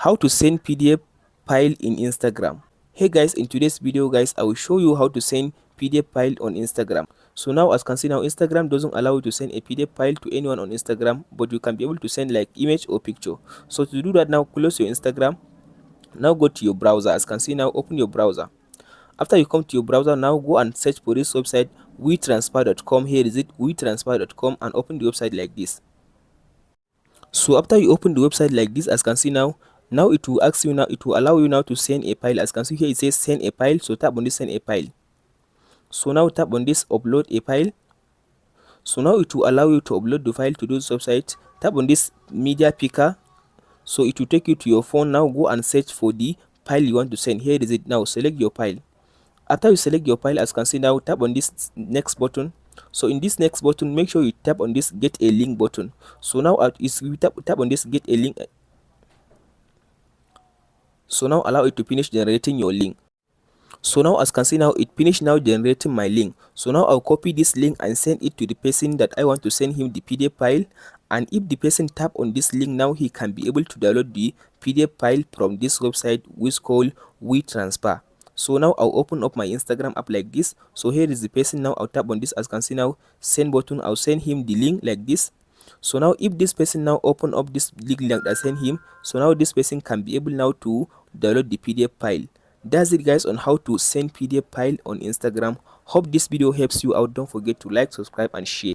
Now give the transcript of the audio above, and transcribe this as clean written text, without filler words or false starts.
How to send PDF file in Instagram. Hey guys, in today's video guys, I will show you how to send PDF file on Instagram. So now, as you can see now, Instagram doesn't allow you to send a PDF file to anyone on Instagram, but you can be able to send like image or picture. So to do that, now close your Instagram. Now go to your browser. As you can see now, open your browser. After you come to your browser, now go and search for this website wetransfer.com. Here is it, wetransfer.com, and open the website like this. So after you open the website like this, as you can see now, it will ask you now, it will allow you now to send a file. As you can see here, it says send a file. So tap on this send a file. So now tap on this upload a file. So now it will allow you to upload the file to this website. Tap on this media picker. So it will take you to your phone. Now go and search for the file you want to send. Here is it. Now select your file. After you select your file, as you can see now, tap on this next button. So in this next button, make sure you tap on this get a link button. So now you tap on this get a link. So now allow it to finish generating your link. So now, as you can see now, it finished now generating my link. So now I'll copy this link and send it to the person that I want to send him the PDF file. And if the person tap on this link, now he can be able to download the PDF file from this website, which is called WeTransfer. So now I'll open up my Instagram app like this. So here is the person. Now I'll tap on this, as you can see now, send button. I'll send him the link like this. So now if this person now open up this link that I sent him, so now this person can be able now to download the PDF file. That's it guys on how to send PDF file on Instagram. Hope this video helps you out. Don't forget to like, subscribe and share.